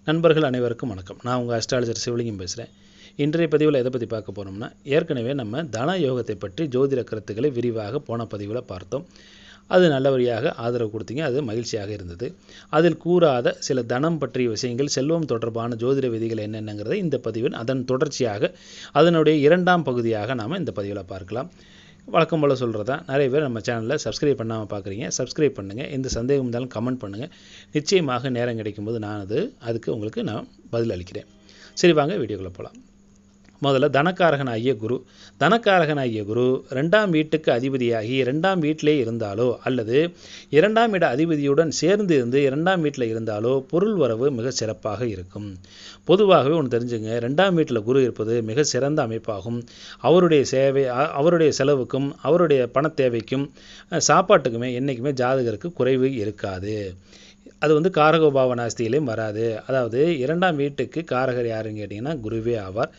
நண்பர்கள் அனைவருக்கும் வணக்கம். நான் உங்கள் அஸ்ட்ராலஜர் சிவலிங்கம் பேசுகிறேன். இன்றைய பதிவில் எதை பற்றி பார்க்க போகிறோம்னா, ஏற்கனவே நம்ம தன யோகத்தை பற்றி ஜோதிட கருத்துக்களை விரிவாக போன பதிவில் பார்த்தோம். அது நல்லபடியாக ஆதரவு கொடுத்தீங்க, அது மகிழ்ச்சியாக இருந்தது. அதில் கூறாத சில தனம் பற்றிய விஷயங்கள், செல்வம் தொடர்பான ஜோதிட விதிகள் என்னென்னங்கிறத இந்த பதிவில் அதன் தொடர்ச்சியாக அதனுடைய இரண்டாம் பகுதியாக நாம் இந்த பதிவில் பார்க்கலாம். வழக்கம் போல் சொல்கிறதா, நிறைய பேர் நம்ம சேனலில் சப்ஸ்கிரைப் பண்ணாமல் பார்க்குறீங்க. சப்ஸ்கிரைப் பண்ணுங்கள். எந்த சந்தேகம் இருந்தாலும் கமெண்ட் பண்ணுங்கள். நிச்சயமாக நேரம் கிடைக்கும்போது அதுக்கு உங்களுக்கு நான் பதில் அளிக்கிறேன். சரி, வாங்க வீடியோக்குள்ளே போகலாம். முதல்ல தனக்காரகனாகிய குரு 2ஆம் வீட்டுக்கு அதிபதியாகி 2ஆம் வீட்டிலே இருந்தாலோ அல்லது 2ஆம் இட அதிபதியுடன் சேர்ந்து இருந்து 2ஆம் வீட்டில் இருந்தாலோ பொருள் வரவு மிக சிறப்பாக இருக்கும். பொதுவாகவே ஒன்று தெரிஞ்சுங்க, 2ஆம் வீட்டில் குரு இருப்பது மிக சிறந்த அமைப்பாகும். அவருடைய செலவுக்கும் அவருடைய பண தேவைக்கும் சாப்பாட்டுக்குமே என்றைக்குமே ஜாதகருக்கு குறைவு இருக்காது. அது காரகோபாவனாஸ்தியிலையும் வராது. அதாவது 2ஆம் வீட்டுக்கு காரகர் யாருன்னு கேட்டிங்கன்னா குருவே ஆவார்.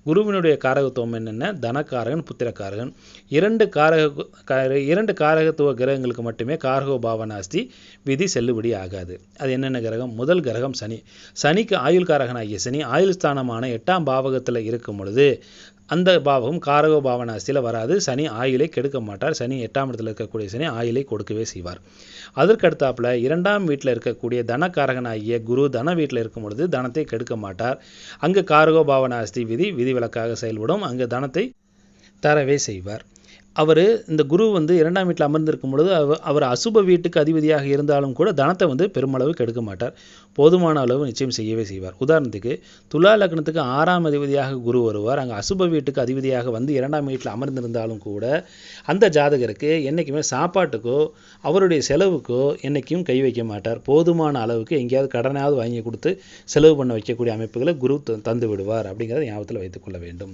குருவினுடைய காரகத்துவம் என்னென்ன? தனக்காரகன், புத்திரக்காரகன். இரண்டு காரகத்துவ கிரகங்களுக்கு மட்டுமே காரகோபாவனாஸ்தி விதி செல்லுபடி ஆகாது. அது என்னென்ன கிரகம்? முதல் கிரகம் சனி. சனிக்கு ஆயுள் காரகனாகிய சனி ஆயுள் ஸ்தானமான 8ஆம் பாவகத்தில் இருக்கும் பொழுது அந்த பாவகம் காரகோபாவனாஸ்தியில் வராது. சனி ஆயுளை கெடுக்க மாட்டார். சனி 8ஆம் இடத்தில் இருக்கக்கூடிய சனி ஆயுளை கொடுக்கவே செய்வார். அதற்கடுத்தாப்புல 2ஆம் வீட்டில் இருக்கக்கூடிய தனக்காரகனாகிய குரு தன வீட்டில் இருக்கும் பொழுது தனத்தை கெடுக்க மாட்டார். அங்கு காரகோபாவனாஸ்தி விதிவிலக்காக செயல்படும். அங்கு தனத்தை தரவே செய்வார். இந்த குரு 2ஆம் வீட்டில் அமர்ந்திருக்கும் பொழுது அவர் அசுப வீட்டுக்கு அதிபதியாக இருந்தாலும் கூட தனத்தை பெருமளவு கெடுக்க மாட்டார். போதுமான அளவு நிச்சயம் செய்யவே செய்வார். உதாரணத்துக்கு துலா லக்னத்துக்கு 6ஆம் அதிபதியாக குரு வருவார். அங்கே அசுப வீட்டுக்கு அதிபதியாக 2ஆம் வீட்டில் அமர்ந்திருந்தாலும் கூட அந்த ஜாதகருக்கு என்றைக்குமே சாப்பாட்டுக்கோ அவருடைய செலவுக்கோ என்றைக்கும் கை வைக்க மாட்டார். போதுமான அளவுக்கு எங்கேயாவது கடனாவது வாங்கி கொடுத்து செலவு பண்ண வைக்கக்கூடிய அமைப்புகளை குரு தந்து விடுவார். அப்படிங்கிறத ஞாபகத்தில் வைத்துக்கொள்ள வேண்டும்.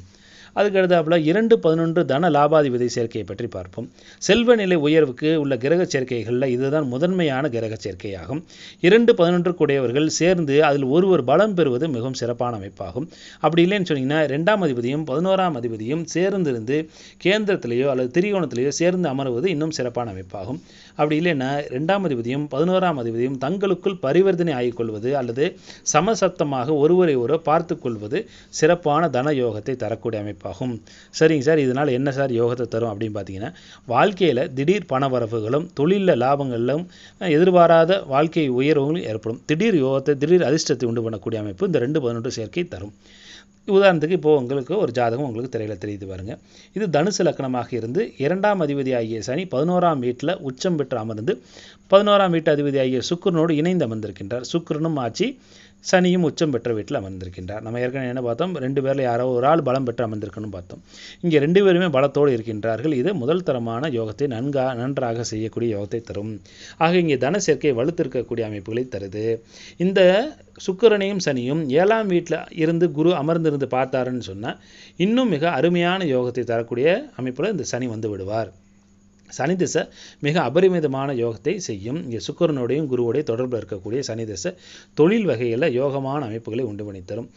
அதுக்கடுத்தாப்புல 2-11 தன லாபாதிபதி சேர்க்கையை பற்றி பார்ப்போம். செல்வ நிலை உயர்வுக்கு உள்ள கிரக சேர்க்கைகளில் இதுதான் முதன்மையான கிரக சேர்க்கையாகும். 2-11 கூடியவர்கள் சேர்ந்து அதில் ஒருவர் பலம் பெறுவது மிகவும் சிறப்பான அமைப்பாகும். அப்படி இல்லைன்னு சொன்னீங்கன்னா 2ஆம் அதிபதியும் 11ஆம் அதிபதியும் சேர்ந்திருந்து கேந்திரத்திலேயோ அல்லது திரிகோணத்திலேயோ சேர்ந்து அமர்வது இன்னும் சிறப்பான அமைப்பாகும். அப்படி இல்லைன்னா 2ஆம் அதிபதியும் 11ஆம் அதிபதியும் தங்களுக்குள் பரிவர்த்தனை ஆகிக்கொள்வது அல்லது சமசப்தமாக ஒருவரை ஒருவர் பார்த்து கொள்வது சிறப்பான தன யோகத்தை தரக்கூடிய அமைப்பு. சரிங்க சார், இதனால் என்ன சார் யோகத்தை தரும் அப்படின்னு பார்த்தீங்கன்னா, வாழ்க்கையில் திடீர் பண வரவுகளும் தொழிலில் லாபங்களும் எதிர்பாராத வாழ்க்கை உயர்வுகளும் ஏற்படும். திடீர் யோகத்தை திடீர் அதிர்ஷ்டத்தை உண்டு பண்ணக்கூடிய அமைப்பு இந்த 2-11 சேர்க்கை தரும். உதாரணத்துக்கு இப்போது உங்களுக்கு ஒரு ஜாதகம் உங்களுக்கு திரையில் தெரியுது பாருங்க. இது தனுசு லக்னமாக இருந்து 2ஆம் அதிபதி ஆகிய சனி 11ஆம் வீட்டில் உச்சம் பெற்று அமர்ந்து 11ஆம் வீட்டு அதிபதி ஆகிய சுக்கிரனோடு இணைந்து அமர்ந்திருக்கின்றார். சுக்கிரனும் ஆட்சி, சனியும் உச்சம் பெற்ற வீட்டில் அமர்ந்திருக்கின்றார். நம்ம ஏற்கனவே என்ன பார்த்தோம்? 2 பேரில் யாரோ ஒரு ஆள் பலம் பெற்று அமர்ந்திருக்கணும் பார்த்தோம். இங்கே 2 பேருமே பலத்தோடு இருக்கின்றார்கள். இது முதல் தரமான யோகத்தை நன்றாக செய்யக்கூடிய யோகத்தை தரும். ஆக இங்கே தன சேர்க்கை வலுத்திருக்கக்கூடிய அமைப்புகளை தருது. இந்த சுக்கிரனையும் சனியும் 7ஆம் வீட்டில் இருந்து குரு அமர்ந்திருந்து பார்த்தாருன்னு சொன்னால் இன்னும் மிக அருமையான யோகத்தை தரக்கூடிய அமைப்பில் இந்த சனி வந்து விடுவார். சனி திசை மிக அபரிமிதமான யோகத்தை செய்யும். இங்கே சுக்கிரனுடையும் குருவோடைய தொடர்பில் இருக்கக்கூடிய சனி திசை தொழில் வகையில் யோகமான அமைப்புகளை உண்டு பண்ணி தரும்.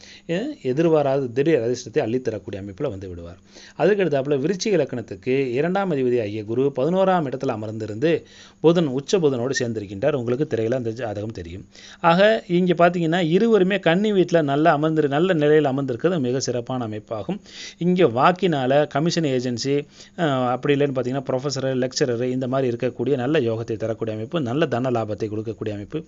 எதிர்பாராத திடீர் அதிர்ஷ்டத்தை அள்ளித்தரக்கூடிய அமைப்பில் வந்து விடுவார். அதுக்கடுத்தாப்புல விருச்சிக இலக்கணத்துக்கு 2ஆம் அதிபதி ஆகிய குரு 11ஆம் இடத்தில் அமர்ந்திருந்து உச்ச புதனோடு சேர்ந்திருக்கின்றார். உங்களுக்கு திரையில் அந்த ஜாதகம் தெரியும். ஆக இங்கே பார்த்தீங்கன்னா இருவருமே கன்னி வீட்டில் நல்ல நிலையில் அமர்ந்திருக்கிறது மிக சிறப்பான அமைப்பாகும். இங்கே வாக்கினால் கமிஷன் ஏஜென்சி அப்படி இல்லைன்னு பார்த்தீங்கன்னா ப்ரொஃபஸர், லெக்சரர் இந்த மாதிரி இருக்கக்கூடிய நல்ல யோகத்தை தரக்கூடிய அமைப்பு, நல்ல தன லாபத்தை கொடுக்கக்கூடிய அமைப்பு,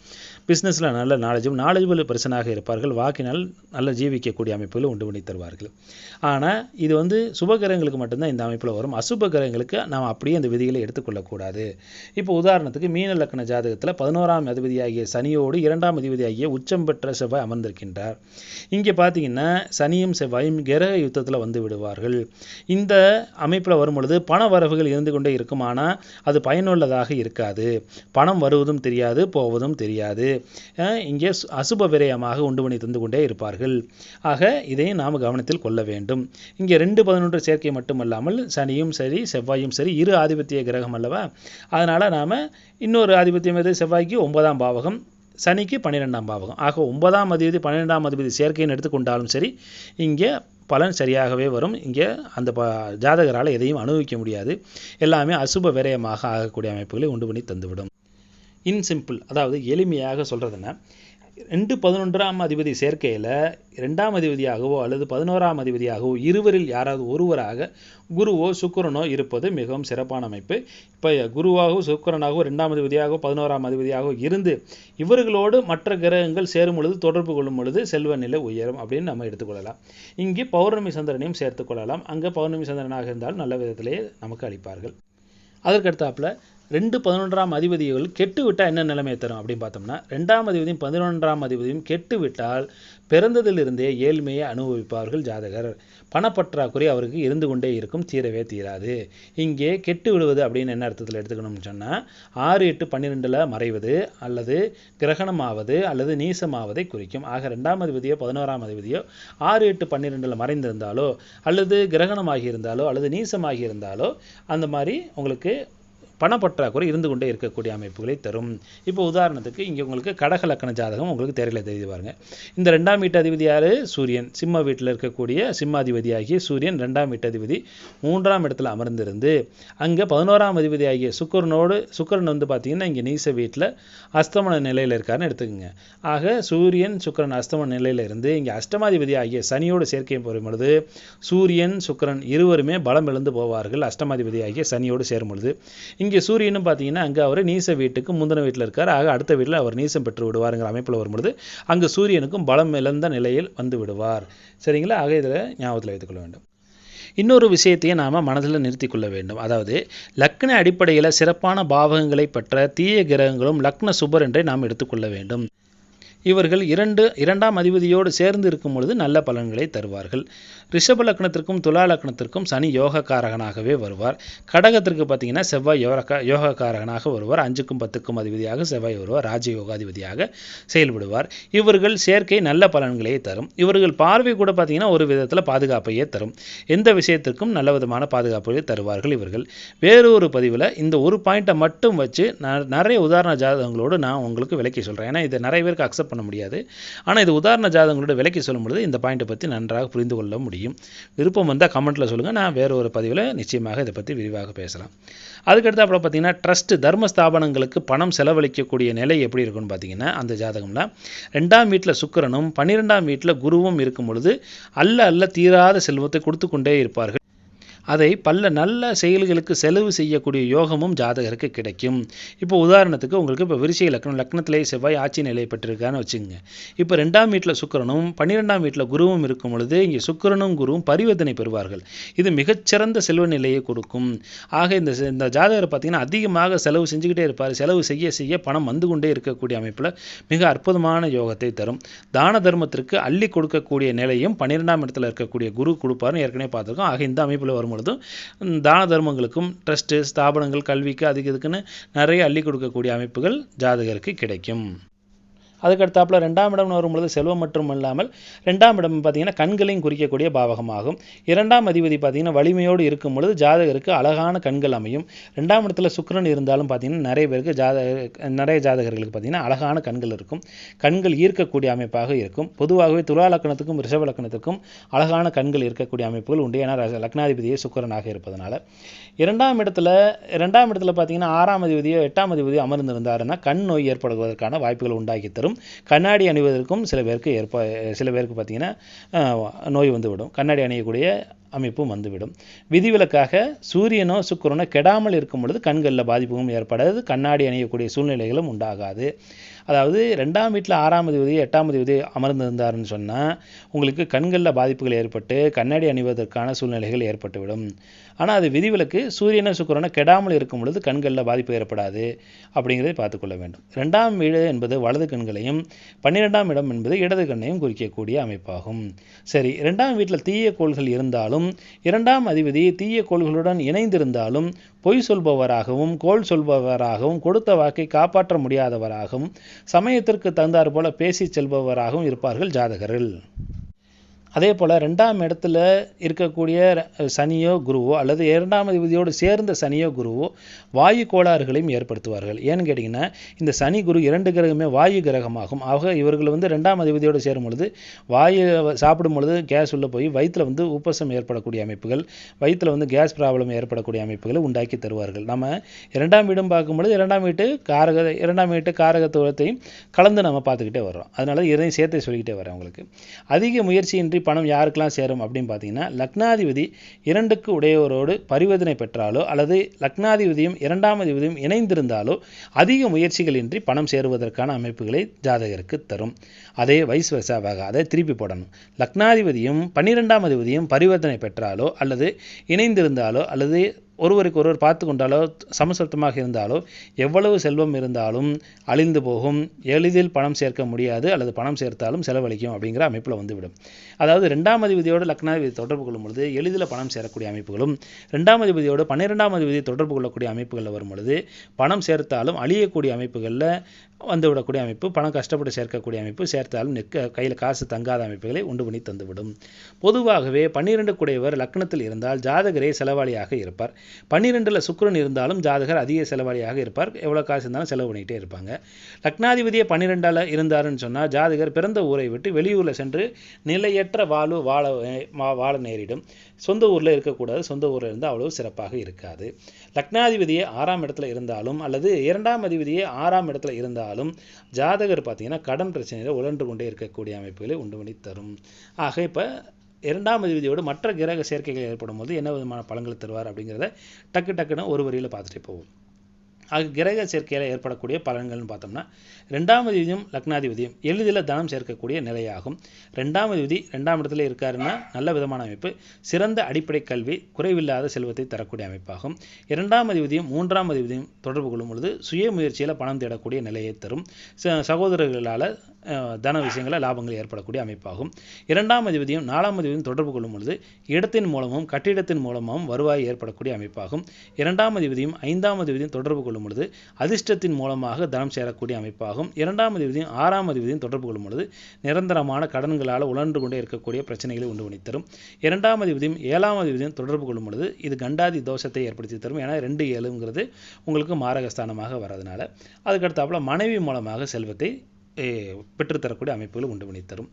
பிஸ்னஸில் நல்ல நாலேஜபிள் பர்சனாக இருப்பார்கள். வாக்கினால் நல்ல ஜீவிக்கக்கூடிய அமைப்புகளை உண்டு பண்ணி தருவார்கள். ஆனால் இது சுபகிரகங்களுக்கு மட்டும்தான் இந்த அமைப்பில் வரும். அசுப கிரகங்களுக்கு நாம் அப்படியே அந்த விதிகளை எடுத்துக்கொள்ளக்கூடாது. இப்போ உதாரணத்துக்கு மீன லக்ன ஜாதகத்தில் 11ஆம் அதிபதியாகிய சனியோடு 2ஆம் அதிபதியாகிய உச்சம் பெற்ற செவ்வாய் அமர்ந்திருக்கின்றார். இங்கே பார்த்தீங்கன்னா சனியும் செவ்வாயும் கிரக யுத்தத்தில் வந்து விடுவார்கள். இந்த அமைப்பில் வரும் பொழுது பண வரவுகள் இருந்து கொண்டே இருக்கும். ஆனால் அது பயனுள்ளதாக இருக்காது. பணம் வருவதும் தெரியாது, போவதும் தெரியாது. இங்கே அசுப விரயமாக உண்டு பண்ணி தந்து கொண்டே இருப்பார்கள். ஆக இதையும் நாம் கவனத்தில் கொள்ள வேண்டும். இங்கே 2-11 சேர்க்கை மட்டுமல்லாமல் சனியும் சரி செவ்வாயும் சரி இரு ஆதிபத்திய கிரகம் அல்லவா. அதனால் நாம் இன்னொரு ஆதிபத்தியம் செவ்வாய்க்கு 9ஆம் பாவகம், சனிக்கு 12ஆம் பாவகம். ஆக 9ஆம் அதிபதி 12ஆம் அதிபதி சேர்க்கைன்னு எடுத்துக்கொண்டாலும் சரி இங்கே பலன் சரியாகவே வரும். இங்கே அந்த ஜாதகரால் எதையும் அனுபவிக்க முடியாது. எல்லாமே அசுப விரயமாக ஆகக்கூடிய அமைப்புகளை உண்டு பண்ணி தந்துவிடும். இன் சிம்பிள், அதாவது எளிமையாக சொல்கிறதுன்னா 2 11ஆம் அதிபதி சேர்க்கையில் 2ஆம் அதிபதியாகவோ அல்லது 11ஆம் அதிபதியாகவோ இருவரில் யாராவது ஒருவராக குருவோ சுக்கிரனோ இருப்பது மிகவும் சிறப்பான அமைப்பு. இப்போ குருவாகவோ சுக்கிரனாகவோ 2ஆம் அதிபதியாகவோ 11ஆம் அதிபதியாகவோ இருந்து இவர்களோடு மற்ற கிரகங்கள் சேரும் பொழுது தொடர்பு கொள்ளும் பொழுது செல்வ நிலை உயரும் அப்படின்னு நம்ம எடுத்துக்கொள்ளலாம். இங்கே பௌர்ணமி சந்திரனையும் சேர்த்துக்கொள்ளலாம். அங்கே பௌர்ணமி சந்திரனாக இருந்தாலும் நல்ல விதத்திலேயே நமக்கு அளிப்பார்கள். அதற்கடுத்தாப்புல 2 11ஆம் அதிபதிகள் கெட்டு விட்டால் என்ன நிலைமை தரும் அப்படின்னு பார்த்தோம்னா, 2ஆம் அதிபதியும் 11ஆம் அதிபதியும் கெட்டு விட்டால் பிறந்ததிலிருந்தே ஏழ்மையை அனுபவிப்பார்கள் ஜாதகர். பணப்பற்றாக்குறை அவருக்கு இருந்து கொண்டே இருக்கும், தீரவே தீராது. இங்கே கெட்டு விடுவது அப்படின்னு என்ன அர்த்தத்தில் எடுத்துக்கணும்னு சொன்னால், 6 8 12 மறைவது அல்லது கிரகணமாவது அல்லது நீசமாவதை குறிக்கும். ஆக 2ஆம் அதிபதியோ 11ஆம் அதிபதியோ 6 8 12 மறைந்திருந்தாலோ அல்லது கிரகணமாகி இருந்தாலோ அல்லது நீசமாகி இருந்தாலோ அந்த மாதிரி உங்களுக்கு பணப்பற்றாக்குறை இருந்து கொண்டே இருக்கக்கூடிய அமைப்புகளை தரும். இப்போ உதாரணத்துக்கு இங்கே உங்களுக்கு கடக லக்கண ஜாதகம் உங்களுக்கு தெரியல தெரியுது பாருங்க. இந்த 2ஆம் வீட்டு அதிபதி யாரு? சூரியன். சிம்ம வீட்டில் இருக்கக்கூடிய சிம்மாதிபதியாகிய சூரியன் 2ஆம் வீட்டு அதிபதி 3ஆம் இடத்துல அமர்ந்திருந்து அங்கே 11ஆம் அதிபதி ஆகிய சுக்கிரன் வந்து பார்த்தீங்கன்னா இங்கே நீச வீட்டில் அஸ்தமன நிலையில் இருக்காருன்னு எடுத்துக்கோங்க. ஆக சூரியன் சுக்கிரன் அஸ்தமன நிலையில் இருந்து இங்கே அஷ்டமாதிபதி ஆகிய சனியோடு சேர்க்கை போகும் பொழுது சூரியன் சுக்கிரன் இருவருமே பலம் இழந்து போவார்கள். அஷ்டமாதிபதி ஆகிய சனியோடு சேரும் பொழுது இங்கே சூரியனும் பார்த்தீங்கன்னா அங்கே அவர் நீச வீட்டுக்கு முந்தின வீட்டில் இருக்கார். ஆக அடுத்த வீட்டில் அவர் நீசம் பெற்று விடுவாருங்கிற அமைப்பில் வரும்பொழுது அங்கே சூரியனுக்கும் பலம் இழந்த நிலையில் வந்து விடுவார். சரிங்களா? ஆக இதில் ஞாபகத்தில் வைத்துக்கொள்ள வேண்டும். இன்னொரு விஷயத்தையும் நாம் மனதில் நிறுத்தி கொள்ள வேண்டும். அதாவது லக்ன அடிப்படையில் சிறப்பான பாவகங்களை பெற்ற தீய கிரகங்களும் லக்ன சுபர் என்றே நாம் எடுத்துக்கொள்ள வேண்டும். இவர்கள் 2ஆம் அதிபதியோடு சேர்ந்து இருக்கும் பொழுது நல்ல பலன்களை தருவார்கள். ரிஷப லக்னத்திற்கும் துலா லக்னத்திற்கும் சனி யோகக்காரகனாகவே வருவார். கடகத்திற்கு பார்த்தீங்கன்னா செவ்வாய் யோகக்காரகனாக வருவார். 5க்கும் 10க்கும் அதிபதியாக செவ்வாய் வருவார். ராஜயோகாதிபதியாக செயல்படுவார். இவர்கள் சேர்க்கை நல்ல பலன்களை தரும். இவர்கள் பார்வை கூட பார்த்தீங்கன்னா ஒரு விதத்தில் பாதுகாப்பையே தரும். எந்த விஷயத்திற்கும் நல்ல விதமான பாதுகாப்பை தருவார்கள் இவர்கள். வேறொரு பதிவில் இந்த ஒரு பாயிண்ட்டை மட்டும் வச்சு நிறைய உதாரண ஜாதகங்களோடு நான் உங்களுக்கு விளக்கி சொல்கிறேன். ஏன்னா இதை நிறைய பேருக்கு அக்செப்ட் பண்ண முடியாது. ஆனால் இது உதாரண ஜாதகங்களோட விளக்கி சொல்லும் பொழுது இந்த பாயிண்ட்டை பற்றி நன்றாக புரிந்து கொள்ள முடியும். விருப்பம் வந்தால் கமெண்ட்டில் சொல்லுங்கள். நான் வேறு ஒரு பதிவில் நிச்சயமாக இதை பற்றி விரிவாக பேசலாம். அதுக்கடுத்து அப்புறம் பார்த்தீங்கன்னா ட்ரஸ்ட் தர்மஸ்தாபனங்களுக்கு பணம் செலவழிக்கக்கூடிய நிலை எப்படி இருக்குன்னு பார்த்தீங்கன்னா, அந்த ஜாதகம்ல 2ஆம் வீட்டில் சுக்கிரனும் 12ஆம் வீட்டில் குருவும் இருக்கும் பொழுது அல்ல தீராத செல்வத்தை கொடுத்து கொண்டே இருப்பார்கள். அதை நல்ல செயல்களுக்கு செலவு செய்யக்கூடிய யோகமும் ஜாதகருக்கு கிடைக்கும். இப்போ உதாரணத்துக்கு உங்களுக்கு இப்போ விருச்சிக லக்னத்திலே செவ்வாய் ஆட்சி நிலை பெற்றிருக்கான்னு வச்சுக்கோங்க. இப்போ 2ஆம் வீட்டில் சுக்கிரனும் 12ஆம் வீட்டில் குருவும் இருக்கும் பொழுது இங்கே சுக்கிரனும் குருவும் பரிவர்த்தனை பெறுவார்கள். இது மிகச்சிறந்த செல்வ நிலையை கொடுக்கும். ஆக இந்த ஜாதகர் பார்த்தீங்கன்னா அதிகமாக செலவு செஞ்சுக்கிட்டே இருப்பார். செலவு செய்ய பணம் வந்து கொண்டே இருக்கக்கூடிய அமைப்பில் மிக அற்புதமான யோகத்தை தரும். தான தர்மத்திற்கு அள்ளி கொடுக்கக்கூடிய நிலையும் 12ஆம் இடத்துல இருக்கக்கூடிய குரு கொடுப்பார்னு ஏற்கனவே பார்த்துருக்கோம். ஆக இந்த அமைப்பில் வரும்பொழுதும் தான தர்மங்களுக்கும் ட்ரஸ்ட் ஸ்தாபனங்கள் கல்விக்கு இதுக்குன்னு நிறைய அள்ளி கொடுக்கக்கூடிய அமைப்புகள் ஜாதகருக்கு கிடைக்கும். அதுக்கடுத்தாப்புல 2ஆம் இடம் வரும்பொழுது செல்வம் மட்டும் இல்லாமல் 2ஆம் இடம் பார்த்தீங்கன்னா கண்களையும் குறிக்கக்கூடிய பாவகமாகும். 2ஆம் அதிபதி பார்த்தீங்கன்னா வலிமையோடு இருக்கும் பொழுது ஜாதகருக்கு அழகான கண்கள் அமையும். 2ஆம் இடத்துல சுக்கிரன் இருந்தாலும் பார்த்தீங்கன்னா நிறைய ஜாதகர்களுக்கு பார்த்தீங்கன்னா அழகான கண்கள் இருக்கும். கண்கள் ஈர்க்கக்கூடிய அமைப்பாக இருக்கும். பொதுவாகவே துலா லக்னத்துக்கும் ரிஷப லக்னத்துக்கும் அழகான கண்கள் இருக்கக்கூடிய அமைப்புகள் உண்டு. ஏன்னா லக்னாதிபதியே சுக்கிரனாக இருப்பதனால. 2ஆம் இடத்துல பார்த்தீங்கன்னா 6ஆம் அதிபதியோ 8ஆம் அதிபதியோ அமர்ந்திருந்தாருன்னா கண் நோய் ஏற்படுவதற்கான வாய்ப்புகள் உண்டாக்கி தரும். கண்ணாடி அணிவதற்கும் சில பேருக்கு பார்த்தீங்கன்னா நோய் வந்துவிடும். கண்ணாடி அணியக்கூடிய அமைப்பும் வந்துவிடும். விதிவிலக்காக சூரியனோ சுக்கிரனோ கெடாமல் இருக்கும் பொழுது கண்களில் பாதிப்பும் ஏற்படாது. கண்ணாடி அணியக்கூடிய சூழ்நிலைகளும் உண்டாகாது. அதாவது 2ஆம் வீட்டில் 6ஆம் அதிபதி 8ஆம் அதிபதி அமர்ந்திருந்தாருன்னு சொன்னால் உங்களுக்கு கண்களில் பாதிப்புகள் ஏற்பட்டு கண்ணாடி அணிவதற்கான சூழ்நிலைகள் ஏற்பட்டுவிடும். ஆனால் அது விதிவிலக்கு. சூரியனோ சுக்கிரனோ கெடாமல் இருக்கும் பொழுது கண்களில் பாதிப்பு ஏற்படாது அப்படிங்கிறதை பார்த்துக்கொள்ள வேண்டும். 2ஆம் வீடு என்பது வலது கண்களையும் 12ஆம் இடம் என்பது இடது கண்ணையும் குறிக்கக்கூடிய அமைப்பாகும். சரி, 2ஆம் வீட்டில் தீய கோள்கள் இருந்தாலும் 2ஆம் அதிபதி தீய கோள்களுடன் இணைந்திருந்தாலும் பொய் சொல்பவராகவும் கோள் சொல்பவராகவும் கொடுத்த வாக்கை காப்பாற்ற முடியாதவராகவும் சமயத்திற்கு தகுந்தாற் போல பேசி செல்பவராகவும் இருப்பார்கள் ஜாதகர்கள். அதே போல் 2ஆம் இடத்துல இருக்கக்கூடிய சனியோ குருவோ அல்லது 2ஆம் அதிபதியோடு சேர்ந்த சனியோ குருவோ வாயு கோளாறுகளையும் ஏற்படுத்துவார்கள். ஏன்னு கேட்டிங்கன்னா இந்த சனி குரு 2 கிரகமே வாயு கிரகமாகும். ஆக இவர்கள் 2ஆம் அதிபதியோடு சேரும் பொழுது வாயு சாப்பிடும் பொழுது கேஸ் உள்ளே போய் வயிற்றில் உப்பசம் ஏற்படக்கூடிய அமைப்புகள், வயிற்றில் கேஸ் ப்ராப்ளம் ஏற்படக்கூடிய அமைப்புகளை உண்டாக்கி தருவார்கள். நம்ம 2ஆம் வீடும் பார்க்கும்பொழுது 2ஆம் வீட்டு காரகத்துவத்தையும் கலந்து நம்ம பார்த்துக்கிட்டே வர்றோம். அதனால இதையும் சேர்த்து சொல்லிக்கிட்டே வரேன். உங்களுக்கு அதிக முயற்சியின்றி பணம் யாருக்கெல்லாம் சேரும் அப்படின்னு பார்த்தீங்கன்னா, லக்னாதிபதி 2க்கு உடையவரோடு பரிவர்த்தனை பெற்றாலோ அல்லது லக்னாதிபதியும் 2ஆம் அதிபதியும் இணைந்திருந்தாலோ அதிக முயற்சிகளின்றி பணம் சேருவதற்கான அமைப்புகளை ஜாதகருக்கு தரும். அதே வைஸ் வெர்சாவாக அதை திருப்பி போடணும். லக்னாதிபதியும் 12ஆம் அதிபதியும் பரிவர்த்தனை பெற்றாலோ அல்லது இணைந்திருந்தாலோ அல்லது ஒருவருக்கு ஒருவர் பார்த்து கொண்டாலோ சமசப்தமாக இருந்தாலோ எவ்வளவு செல்வம் இருந்தாலும் அழிந்து போகும், எளிதில் பணம் சேர்க்க முடியாது அல்லது பணம் சேர்த்தாலும் செலவழிக்கும் அப்படிங்கிற அமைப்பில் வந்துவிடும். அதாவது 2ஆம் அதிபதியோடு லக்னாதிபதி தொடர்பு கொள்ளும் பொழுது எளிதில் பணம் சேரக்கூடிய அமைப்புகளும், 2ஆம் அதிபதியோடு 12ஆம் அதிபதி தொடர்பு கொள்ளக்கூடிய அமைப்புகளில் வரும் பொழுது பணம் சேர்த்தாலும் அழியக்கூடிய அமைப்புகளில் வந்துவிடக்கூடிய அமைப்பு, பணம் கஷ்டப்பட்டு சேர்க்கக்கூடிய அமைப்பு, சேர்த்தாலும் கையில் காசு தங்காத அமைப்புகளை உண்டு பண்ணி தந்துவிடும். பொதுவாகவே 12 கூடையவர் லக்னத்தில் இருந்தால் ஜாதகரே செலவாளியாக இருப்பார். 12ல் சுக்கிரன் இருந்தாலும் ஜாதகர் அதிக செலவாளியாக இருப்பார். எவ்வளோ காசு இருந்தாலும் செலவு பண்ணிகிட்டே இருப்பாங்க. லக்னாதிபதியே 12ஆல் இருந்தாருன்னு சொன்னால் ஜாதகர் பிறந்த ஊரை விட்டு வெளியூரில் சென்று நிலையற்ற வாழ நேரிடும். சொந்த ஊரில் இருக்கக்கூடாது, சொந்த ஊரில் இருந்தால் அவ்வளவு சிறப்பாக இருக்காது. லக்னாதிபதியே 6ஆம் இடத்துல இருந்தாலும் அல்லது 2ஆம் அதிபதியே 6ஆம் இடத்துல இருந்தாலும் ஜாதகர் பார்த்தீங்கன்னா கடன் பிரச்சனையில் உழன்று கொண்டே இருக்கக்கூடிய அமைப்புகளை உண்டு பண்ணி தரும். ஆக இப்போ 2ஆம் அதிபதியோடு மற்ற கிரக சேர்க்கைகள் ஏற்படும் போது என்ன விதமான பலன்களை தருவார் அப்படிங்கிறத டக்குன்னு ஒரு வரியில் பார்த்துட்டே போவோம். கிரக சேர்க்கையில் ஏற்படக்கூடிய பலன்கள்னு பார்த்தோம்னா, 2ஆம் அதிபதியும் லக்னாதிபதியும் எளிதில் தனம் சேர்க்கக்கூடிய நிலையாகும். 2ஆம் அதிபதி 2ஆம் இடத்துல இருக்காருன்னா நல்ல விதமான அமைப்பு, சிறந்த அடிப்படை கல்வி, குறைவில்லாத செல்வத்தை தரக்கூடிய அமைப்பாகும். 2ஆம் அதிபதியும் 3ஆம் அதிபதியும் தொடர்பு கொள்ளும் பொழுது சுய முயற்சியில் பணம் தேடக்கூடிய நிலையை தரும். சகோதரர்களால் தன விஷயங்களில் லாபங்கள் ஏற்படக்கூடிய அமைப்பாகும். 2ஆம் அதிபதியும் 4ஆம் அதிபதியும் தொடர்பு கொள்ளும் பொழுது இடத்தின் மூலமும் கட்டிடத்தின் மூலமும் வருவாய் ஏற்படக்கூடிய அமைப்பாகும். 2ஆம் அதிபதியும் 5ஆம் அதிபதியும் தொடர்பு கொள்ளும் பொழுது அதிர்ஷ்டத்தின் மூலமாக தனம் சேரக்கூடிய அமைப்பாகும். 2ஆம் அதிபதியும் 6ஆம் அதிபதியும் தொடர்பு கொள்ளும் பொழுது நிரந்தரமான கடன்களால் உழன்று கொண்டே இருக்கக்கூடிய பிரச்சனைகளை உண்டு பண்ணி தரும். 2ஆம் அதிபதியும் 7ஆம் அதிபதியும் தொடர்பு கொள்ளும் பொழுது இது கண்டாதி தோஷத்தை ஏற்படுத்தி தரும். ஏன்னா 2-7ங்கிறது உங்களுக்கு மாரகஸ்தானமாக வரதுனால அதுக்கடுத்தாப்புல மனைவி மூலமாக செல்வத்தை பெற்றுத்தரக்கூடிய அமைப்புகளை உண்டு பண்ணி தரும்.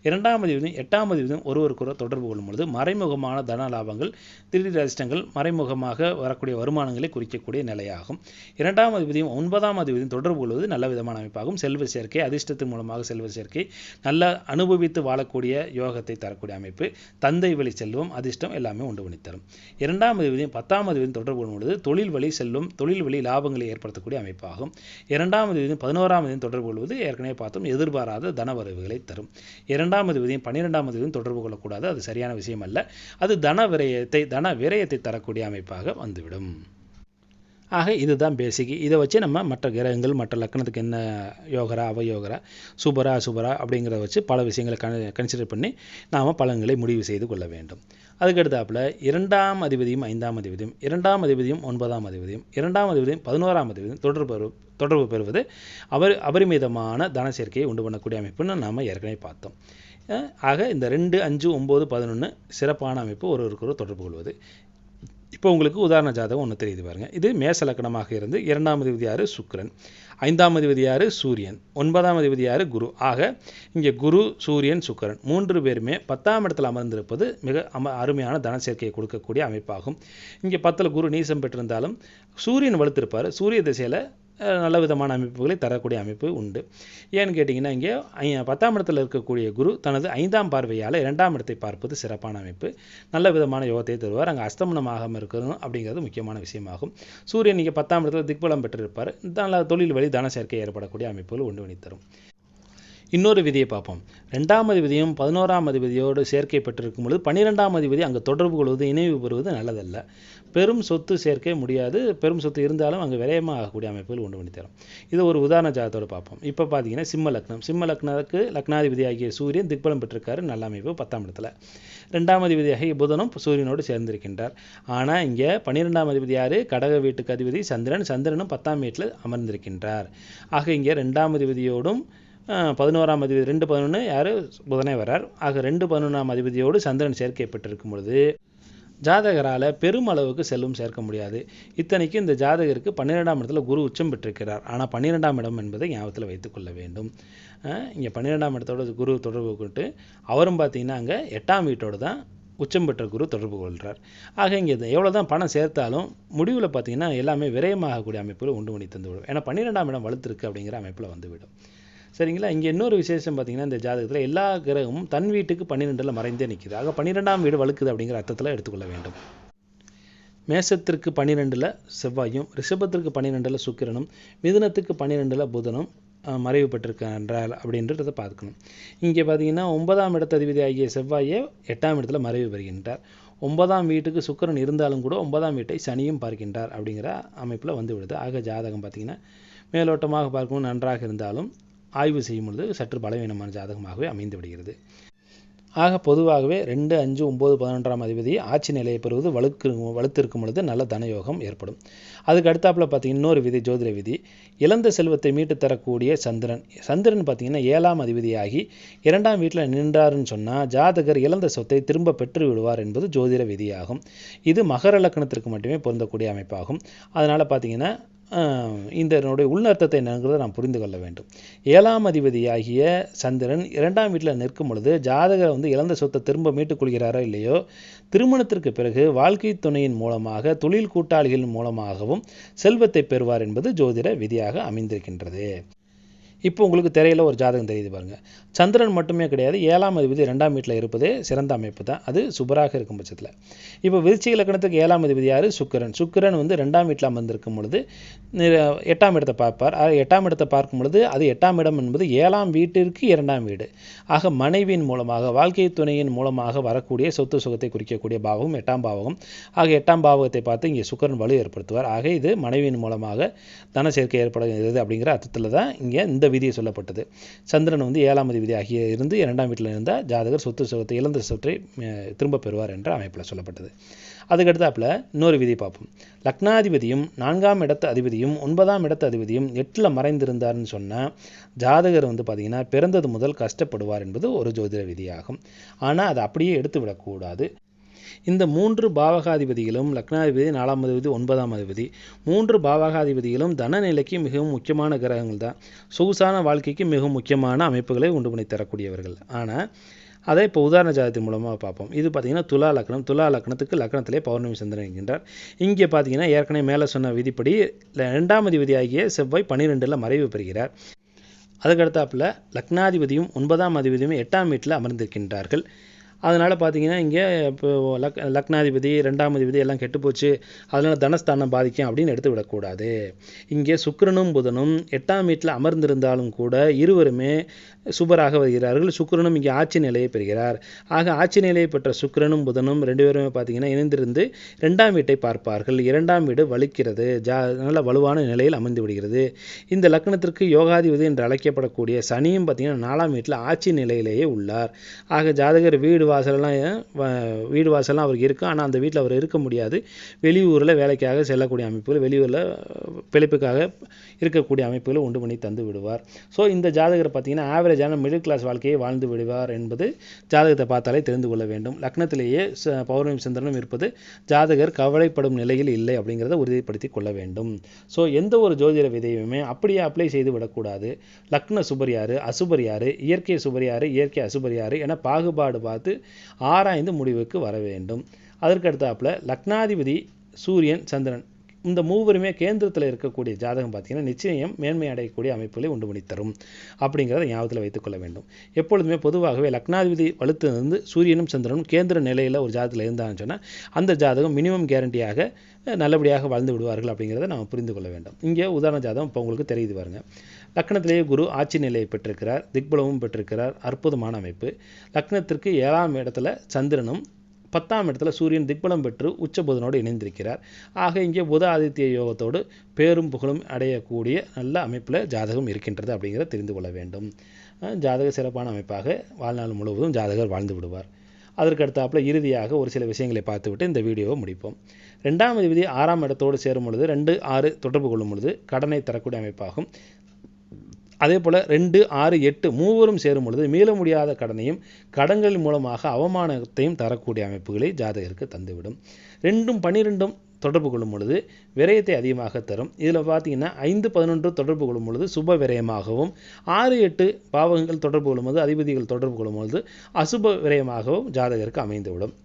2ஆம் அதிபதியும் 8ஆம் அதிபதியும் ஒருவருக்கொருவர் தொடர்பு கொள்ளும் பொழுது மறைமுகமான தன லாபங்கள், திடீர் அதிர்ஷ்டங்கள், மறைமுகமாக வரக்கூடிய வருமானங்களை குறிக்கக்கூடிய நிலையாகும். 2ஆம் அதிபதியும் 9ஆம் அதிபதியும் தொடர்பு கொள்வது நல்ல விதமான அமைப்பாகும். செல்வ சேர்க்கை, அதிர்ஷ்டத்தின் மூலமாக செல்வ சேர்க்கை, நல்ல அனுபவித்து வாழக்கூடிய யோகத்தை தரக்கூடிய அமைப்பு, தந்தை வழி செல்வம், அதிர்ஷ்டம் எல்லாமே உண்டு பண்ணி தரும். 2ஆம் அதிபதியும் 10ஆம் அதிபதியும் தொடர்பு கொள்ளும் பொழுது தொழில் வழி செல்வம், தொழில் வழி லாபங்களை ஏற்படுத்தக்கூடிய அமைப்பாகும். 2ஆம் அதிபதியும் 11ஆம் அதிபதியும் தொடர்பு கொள்வது ஏற்கனவே பார்த்தோம் எதிர்பாராத தனவரவுகளை தரும். 2ஆம் அதிபதியும் 12ஆம் அதிபதியும் தொடர்பு கொள்ளக்கூடாது, அது சரியான விஷயம் அல்ல. அது தன விரயத்தை தரக்கூடிய அமைப்பாக வந்துவிடும். ஆக இதுதான் பேசிக். இதை வச்சு நம்ம மற்ற கிரகங்கள், மற்ற லக்னத்துக்கு என்ன யோகரா, அவயோகரா, சுபரா, அசுபரா அப்படிங்கிறத வச்சு பல விஷயங்களை கன்சிடர் பண்ணி நாம் பலன்களை முடிவு செய்து கொள்ள வேண்டும். அதுக்கடுத்தாப்புல 2ஆம் அதிபதியும் 5ஆம் அதிபதியும், 2ஆம் அதிபதியும் 9ஆம் அதிபதியும், 2ஆம் அதிபதியும் 11ஆம் அதிபதியும் தொடர்பு பெறுவது அபரிமிதமான தன சேர்க்கையை உண்டு பண்ணக்கூடிய அமைப்புன்னு நாம் ஏற்கனவே பார்த்தோம். ஆக இந்த 2, 5, 9, 11 சிறப்பான அமைப்பு ஒருவருக்கொரு தொடர்பு கொள்வது. இப்போ உங்களுக்கு உதாரண ஜாதகம் ஒன்று தெரியுது பாருங்க. இது மேச லக்னமாக இருந்து 2ஆம் அதிபதி யாரு? சுக்கிரன். 5ஆம் அதிபதி யாரு? சூரியன். 9ஆம் அதிபதி யாரு? குரு. ஆக இங்கே குரு, சூரியன், சுக்கிரன் 3 பேருமே 10ஆம் இடத்தில் அமர்ந்திருப்பது மிக அருமையான தன சேர்க்கையை கொடுக்கக்கூடிய அமைப்பாகும். இங்கே 10ல் குரு நீசம் பெற்றிருந்தாலும் சூரியன் வலுத்திருப்பார். சூரிய திசையில் நல்ல விதமான அமைப்புகளை தரக்கூடிய அமைப்பு உண்டு. ஏன்னு கேட்டிங்கன்னா, இங்கே 10ஆம் இடத்தில் இருக்கக்கூடிய குரு தனது 5ஆம் பார்வையால் 2ஆம் இடத்தை பார்ப்பது சிறப்பான அமைப்பு, நல்ல விதமான யோகத்தை தருவார். அங்கே அஸ்தமனமாக இருக்கணும் அப்படிங்கிறது முக்கியமான விஷயமாகும். சூரியன் இங்கே 10ஆம் இடத்தில் திக்பலம் பெற்றிருப்பார். நல்ல தொழில் வழி தன சேர்க்கை ஏற்படக்கூடிய அமைப்புகள் உண்டு பண்ணி தரும். இன்னொரு விதியை பார்ப்போம். 2ஆம் அதிபதியும் 11ஆம் அதிபதியோடு சேர்க்கை பெற்றிருக்கும் பொழுது 12ஆம் அதிபதி அங்கே தொடர்பு கொள்வது, இணைவு பெறுவது நல்லதல்ல. பெரும் சொத்து சேர்க்க முடியாது. பெரும் சொத்து இருந்தாலும் அங்கே விரயமாக ஆகக்கூடிய அமைப்புகள் உண்டு பண்ணி தரும். இது ஒரு உதாரண ஜாதத்தோடு பார்ப்போம். இப்போ பார்த்தீங்கன்னா சிம்ம லக்னம். சிம்ம லக்னத்துக்கு லக்னாதிபதி ஆகிய சூரியன் திக்பலம் பெற்றிருக்காரு, நல்ல அமைப்பு 10ஆம் இடத்துல. 2ஆம் அதிபதியாகிய புதனும் சூரியனோடு சேர்ந்திருக்கின்றார். ஆனால் இங்கே 12ஆம் அதிபதி யார்? கடக வீட்டுக்கு அதிபதி சந்திரன். சந்திரனும் 10ஆம் வீட்டில் அமர்ந்திருக்கின்றார். ஆக இங்கே 2ஆம் அதிபதியோடும் 11ஆம் அதிபதி 2-11 யார் புதனே வரார். ஆக 2-11ஆம் அதிபதியோடு சந்திரன் சேர்க்கை பெற்றிருக்கும் பொழுது ஜாதகரால் பெருமளவுக்கு செல்வம் சேர்க்க முடியாது. இத்தனைக்கு இந்த ஜாதகருக்கு 12ஆம் இடத்துல குரு உச்சம் பெற்றிருக்கிறார். ஆனால் 12ஆம் இடம் என்பதை ஞாபகத்தில் வைத்துக்கொள்ள வேண்டும். இங்கே 12ஆம் இடத்தோட குரு தொடர்பு கொண்டு அவரும் பார்த்தீங்கன்னா அங்கே 8ஆம் வீட்டோடு தான் உச்சம் பெற்ற குரு தொடர்பு கொள்கிறார். ஆக இங்கே எவ்வளோ தான் பணம் சேர்த்தாலும் முடிவில் பார்த்தீங்கன்னா எல்லாமே விரயமாகக்கூடிய அமைப்பில் உண்டு பண்ணி தந்துவிடும். ஏன்னா 12ஆம் இடம் வலுத்திருக்கு அப்படிங்கிற அமைப்பில் வந்துவிடும். சரிங்களா. இங்கே இன்னொரு விசேஷம் பார்த்தீங்கன்னா இந்த ஜாதகத்தில் எல்லா கிரகமும் தன் வீட்டுக்கு 12ல் மறைந்தே நிற்கிது. ஆக 12ஆம் வீடு வலுக்குது அப்படிங்கிற அர்த்தத்தில் எடுத்துக்கொள்ள வேண்டும். மேசத்திற்கு 12ல் செவ்வாயும், ரிஷபத்திற்கு 12ல் சுக்கிரனும், மிதுனத்துக்கு 12ல் புதனும் மறைவு பெற்றிருக்கின்றார் அப்படின்றத பார்க்கணும். இங்கே பார்த்தீங்கன்னா 9ஆம் இடத்த அதிபதி ஆகிய செவ்வாயே 8ஆம் இடத்துல மறைவு பெறுகின்றார். 9ஆம் வீட்டுக்கு சுக்கிரன் இருந்தாலும் கூட 9ஆம் வீட்டை சனியும் பார்க்கின்றார் அப்படிங்கிற அமைப்பில் வந்து விடுது. ஆக ஜாதகம் பார்த்தீங்கன்னா மேலோட்டமாக பார்க்கணும் நன்றாக இருந்தாலும் ஆய்வு செய்யும் பொழுது சற்று பலவீனமான ஜாதகமாகவே அமைந்து விடுகிறது. ஆக பொதுவாகவே 2, 5, 9, 11ஆம் அதிபதி ஆட்சி நிலையை பெறுவது வலுத்திருக்கும் பொழுது நல்ல தனயோகம் ஏற்படும். அதுக்கு அடுத்தாப்புல பார்த்தீங்கன்னா இன்னொரு விதி, ஜோதிட விதி, இழந்த செல்வத்தை மீட்டு தரக்கூடிய சந்திரன் பார்த்தீங்கன்னா 7ஆம் அதிபதியாகி 2ஆம் வீட்டில் நின்றாருன்னு சொன்னால் ஜாதகர் இழந்த சொத்தை திரும்ப பெற்று விடுவார் என்பது ஜோதிட விதியாகும். இது மகர லக்னத்திற்கு மட்டுமே பொருந்தக்கூடிய அமைப்பாகும். அதனால் பார்த்தீங்கன்னா இதனுடைய உள்நர்த்தத்தை என்னங்கிறத நாம் புரிந்து கொள்ள வேண்டும். 7ஆம் அதிபதியாகிய சந்திரன் 2ஆம் வீட்டில் நிற்கும் பொழுது ஜாதகர் இழந்த சொத்தை திரும்ப மீட்டுக் கொள்கிறாரோ இல்லையோ, திருமணத்திற்கு பிறகு வாழ்க்கை துணையின் மூலமாக தொழில் கூட்டாளிகளின் மூலமாகவும் செல்வத்தை பெறுவார் என்பது ஜோதிட விதியாக அமைந்திருக்கின்றது. இப்போ உங்களுக்கு திரையில் ஒரு ஜாதகம் தெரியுது பாருங்கள். சந்திரன் மட்டுமே கிடையாது, 7ஆம் அதிபதி 2ஆம் வீட்டில் இருப்பதே சிறந்த அமைப்பு தான். அது சுபராக இருக்கும் பட்சத்தில் இப்போ விருச்சிக லக்னத்துக்கு 7ஆம் அதிபதி யார்? சுக்கிரன். 2ஆம் வீட்டில் அமர்ந்திருக்கும் பொழுது 8ஆம் இடத்தை பார்ப்பார். 8ஆம் இடத்தை பார்க்கும் பொழுது அது 8ஆம் இடம் என்பது 7ஆம் வீட்டிற்கு 2ஆம் வீடு. ஆக மனைவியின் மூலமாக வாழ்க்கை துணையின் மூலமாக வரக்கூடிய சொத்து சுகத்தை குறிக்கக்கூடிய பாவகம் 8ஆம் பாவகம். ஆக 8ஆம் பாவகத்தை பார்த்து இங்கே சுக்கிரன் வலு ஏற்படுத்துவார். ஆக இது மனைவியின் மூலமாக தன சேர்க்கை ஏற்படுகிறது அப்படிங்கிற அர்த்தத்தில் தான் இங்கே இந்த விதியை சொல்லப்பட்டது. சந்திரன் 7ஆம் அதிபதி ஆகிய இருந்து 2ஆம் வீட்டில் இருந்தால் ஜாதகர் சொத்து சுகத்தை இழந்த சொத்தை திரும்ப பெறுவார் என்ற அமைப்பில் சொல்லப்பட்டது. அதுக்கடுத்தாப்புல இன்னொரு விதி பார்ப்போம். லக்னாதிபதியும் 4ஆம் இடத்து அதிபதியும் 9ஆம் இடத்து அதிபதியும் 8ல் மறைந்திருந்தார்னு சொன்னால் ஜாதகர் பார்த்தீங்கன்னா பிறந்தது முதல் கஷ்டப்படுவார் என்பது ஒரு ஜோதிட விதியாகும். ஆனால் அதை அப்படியே எடுத்து விடக்கூடாது. இந்த 3 பாவகாதிபதிகளும் லக்னாதிபதி, 4ஆம் அதிபதி, 9ஆம் அதிபதி 3 பாவகாதிபதிகளும் தனநிலைக்கு மிகவும் முக்கியமான கிரகங்கள் தான். சொகுசான வாழ்க்கைக்கு மிகவும் முக்கியமான அமைப்புகளை உண்டு பண்ணி தரக்கூடியவர்கள். ஆனால் அதை இப்போ உதாரண ஜாதகத்தின் மூலமாக பார்ப்போம். இது பார்த்தீங்கன்னா துலா லக்னம். துலா லக்னத்துக்கு லக்னத்திலே பௌர்ணமி சந்திரன் இருக்கின்றார். இங்கே பார்த்தீங்கன்னா ஏற்கனவே மேலே சொன்ன விதிப்படி 2ஆம் அதிபதி ஆகிய செவ்வாய் 12ல் மறைவு பெறுகிறார். அதுக்கடுத்தாப்புல லக்னாதிபதியும் 9ஆம் அதிபதியும் 8ஆம் வீட்டில் அமர்ந்திருக்கின்றார்கள். அதனால் பார்த்தீங்கன்னா இங்கே இப்போ லக்னாதிபதி 2ஆம் அதிபதி எல்லாம் கெட்டுப்போச்சு, அதனால் தனஸ்தானம் பாதிக்கும் அப்படின்னு எடுத்து விடக்கூடாது. இங்கே சுக்கிரனும் புதனும் 8ஆம் வீட்டில் அமர்ந்திருந்தாலும் கூட இருவருமே சுபராக வருகிறார்கள். சுக்கிரனும் இங்கே ஆட்சி நிலையை பெறுகிறார். ஆக ஆட்சி நிலையை பெற்ற சுக்கிரனும் புதனும் 2 பேருமே பார்த்தீங்கன்னா இணைந்திருந்து 2ஆம் வீட்டை பார்ப்பார்கள். 2ஆம் வீடு வலிக்கிறது, நல்ல வலுவான நிலையில் அமைந்து விடுகிறது. இந்த லக்னத்திற்கு யோகாதிபதி என்று அழைக்கப்படக்கூடிய சனியும் பார்த்தீங்கன்னா 4ஆம் வீட்டில் ஆட்சி நிலையிலேயே உள்ளார். ஆக ஜாதகர் வீடு வாசல்லாம் அவருக்கு இருக்கும். ஆனால் அந்த வீட்டில் அவர் இருக்க முடியாது. வெளியூரில் வேலைக்காக செல்லக்கூடிய அமைப்புகள், வெளியூரில் பிழைப்புக்காக இருக்கக்கூடிய அமைப்புகளை உண்டு பண்ணி தந்து விடுவார். ஸோ இந்த ஜாதகரை பார்த்தீங்கன்னா ஆவரேஜான மிடில் கிளாஸ் வாழ்க்கையை வாழ்ந்து விடுவார் என்பது ஜாதகத்தை பார்த்தாலே தெரிந்து கொள்ள வேண்டும். லக்னத்திலேயே பௌர்ணமி சந்திரனும் இருப்பது ஜாதகர் கவலைப்படும் நிலையில் இல்லை அப்படிங்கிறத உறுதிப்படுத்தி கொள்ள வேண்டும். ஸோ எந்த ஒரு ஜோதிட விதையுமே அப்படியே அப்ளை செய்து விடக்கூடாது. லக்ன சுபர் யார், அசுபர் யார், இயற்கை சுபர் யார், இயற்கை அசுபர் யார் என பாகுபாடு பார்த்து ஆராய்ந்து முடிவுக்கு வர வேண்டும். அதற்கு அடுத்தாப்புல லக்னாதிபதி சூரியன், சந்திரன் இந்த மூவருமே கேந்திரத்தில் இருக்கக்கூடிய ஜாதகம் பார்த்தீங்கன்னா நிச்சயம் மேன்மை அடையக்கூடிய அமைப்புகளை உண்டு பண்ணி தரும் அப்படிங்கிறத ஞாபகத்தில் வைத்துக்கொள்ள வேண்டும். எப்பொழுதுமே பொதுவாகவே லக்னாதிபதி வலுத்திலிருந்து சூரியனும் சந்திரனும் கேந்திர நிலையில் ஒரு ஜாதகத்தில் இருந்தான்னு சொன்னால் அந்த ஜாதகம் மினிமம் கேரண்டியாக நல்லபடியாக வாழ்ந்து விடுவார்கள் அப்படிங்கிறத நாம் புரிந்து கொள்ள வேண்டும். இங்கே உதாரண ஜாதகம் இப்போ உங்களுக்கு தெரியுது பாருங்க. லக்னத்திலேயே குரு ஆட்சி நிலையை பெற்றிருக்கிறார், திக்பலமும் பெற்றிருக்கிறார். அற்புதமான அமைப்பு. லக்னத்திற்கு 7ஆம் இடத்துல சந்திரனும் 10ஆம் இடத்துல சூரியன் திக்பலம் பெற்று உச்ச புதனோடு இணைந்திருக்கிறார். ஆக இங்கே புத ஆதித்ய யோகத்தோடு பேரும் புகழும் அடையக்கூடிய நல்ல அமைப்பில் ஜாதகம் இருக்கின்றது அப்படிங்கிறத தெரிந்து கொள்ள வேண்டும். ஜாதக சிறப்பான அமைப்பாக வாழ்நாள் முழுவதும் ஜாதகர் வாழ்ந்து விடுவார். அதற்கு அடுத்தாப்புல இறுதியாக ஒரு சில விஷயங்களை பார்த்துவிட்டு இந்த வீடியோவை முடிப்போம். 2ஆம் அதிபதி 6ஆம் இடத்தோடு சேரும் பொழுது 2, 6 தொடர்பு கொள்ளும் பொழுது கடனை தரக்கூடிய அமைப்பாகும். அதே போல் 2, 6, 8 மூவரும் சேரும் பொழுது மீள முடியாத கடனையும் கடன்களின் மூலமாக அவமானத்தையும் தரக்கூடிய அமைப்புகளை ஜாதகருக்கு தந்துவிடும். 2ம் 12ம் தொடர்பு கொள்ளும் பொழுது விரயத்தை அதிகமாக தரும். இதில் பார்த்தீங்கன்னா 5, 11 தொடர்பு கொள்ளும் பொழுது சுப விரயமாகவும், 6, 8 பாவகங்கள் தொடர்பு கொள்ளும்போது, அதிபதிகள் தொடர்பு கொள்ளும்பொழுது அசுப விரயமாகவும் ஜாதகருக்கு அமைந்துவிடும்.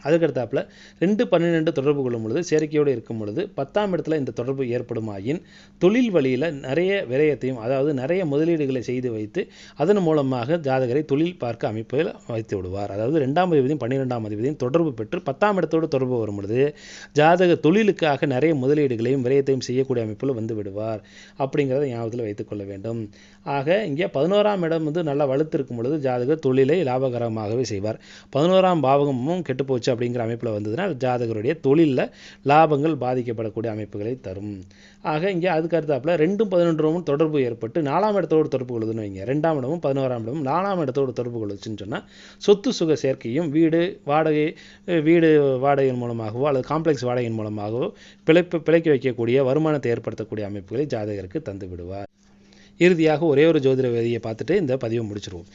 அதுக்கடுத்தாப்புல 2, 12 தொடர்பு கொள்ளும் பொழுது சேர்க்கையோடு இருக்கும் பொழுது 10ஆம் இடத்துல இந்த தொடர்பு ஏற்படுமாயின் தொழில் வழியில் நிறைய விரயத்தையும், அதாவது நிறைய முதலீடுகளை செய்து வைத்து அதன் மூலமாக ஜாதகரை தொழில் பார்க்க அமைப்பில் வைத்து விடுவார். அதாவது 2ஆம் அதிபதியும் 12ஆம் அதிபதியும் தொடர்பு பெற்று 10ஆம் இடத்தோடு தொடர்பு வரும் பொழுது ஜாதக தொழிலுக்காக நிறைய முதலீடுகளையும் விரயத்தையும் செய்யக்கூடிய அமைப்பில் வந்து விடுவார். அப்படிங்கிறத ஞாபகத்தில் வைத்துக்கொள்ள வேண்டும். ஆக இங்கே 11ஆம் இடம் வந்து நல்லா வலுத்திருக்கும் பொழுது ஜாதகர் தொழிலை லாபகரமாகவே செய்வார். 11ஆம் பாவகமும் கெட்டுப்போச்சு அப்படிங்கிற அமைப்பில் வந்ததுன்னா ஜாதகருடைய தொழிலில் லாபங்கள் பாதிக்கப்படக்கூடிய அமைப்புகளை தரும். ஆக இங்கே அதுக்கு அடுத்தாப்புல 2ம் 11ம் தொடர்பு ஏற்பட்டு 4ஆம் இடத்தோடு தொடர்பு கொள்ளுதுன்னு வைங்க. 2ஆம் இடமும் 11ஆம் இடமும் 4ஆம் இடத்தோடு தொடர்பு கொள்ளுச்சுன்னு சொன்னால் சொத்து சுக சேர்க்கையும் வீடு வாடகையின் மூலமாகவோ அல்லது காம்ப்ளெக்ஸ் வாடகையின் மூலமாகவோ பிழைக்க வைக்கக்கூடிய வருமானத்தை ஏற்படுத்தக்கூடிய அமைப்புகளை ஜாதகருக்கு தந்து விடுவார். இறுதியாக ஒரே ஒரு ஜோதிட வேதியை பார்த்துட்டு இந்த பதிவை முடிச்சிருவோம்.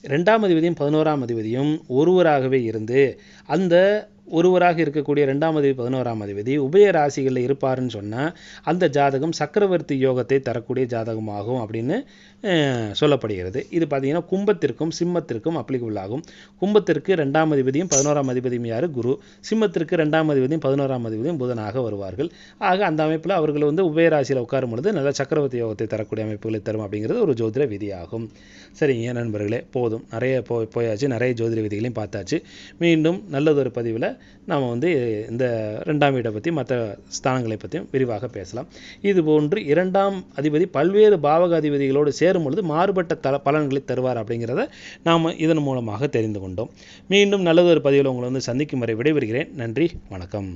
2ஆம் அதிபதியும் 11ஆம் அதிபதியும் ஒருவராகவே இருந்து அந்த ஒருவராக இருக்கக்கூடிய 2ஆம் அதிபதி 11ஆம் அதிபதி உபய ராசிகளில் இருப்பாருன்னு சொன்னால் அந்த ஜாதகம் சக்கரவர்த்தி யோகத்தை தரக்கூடிய ஜாதகமாகும் அப்படின்னு சொல்லப்படுகிறது. இது பார்த்தீங்கன்னா கும்பத்திற்கும் சிம்மத்திற்கும் அப்ளிகபிள் ஆகும். கும்பத்திற்கு 2ஆம் அதிபதியும் 11ஆம் அதிபதியும் யார்? குரு. சிம்மத்திற்கு 2ஆம் அதிபதியும் 11ஆம் அதிபதியும் புதனாக வருவார்கள். ஆக அந்த அமைப்பில் அவர்கள் வந்து உபயராசியில் உட்காரும் பொழுது நல்ல சக்கரவர்த்தி யோகத்தை தரக்கூடிய அமைப்புகளை தரும் அப்படிங்கிறது ஒரு ஜோதிட விதியாகும். சரிங்க நண்பர்களே, போதும், நிறைய போயாச்சு, நிறைய ஜோதிட விதிகளையும் பார்த்தாச்சு. மீண்டும் நல்லதொரு பதிவில் நாம் வந்து இந்த 2ஆம் வீட்டை பற்றி மற்ற ஸ்தானங்களை பற்றியும் விரிவாக பேசலாம். இதுபோன்று 2ஆம் அதிபதி பல்வேறு பாவக அதிபதிகளோடு சேரும் பொழுது மாறுபட்ட பலன்களை தருவார் அப்படிங்கிறத நாம் இதன் மூலமாக தெரிந்து கொண்டோம். மீண்டும் நல்லதொரு பதிவில் உங்களை வந்து சந்திக்கும் வரை விடைபெறுகிறேன். நன்றி, வணக்கம்.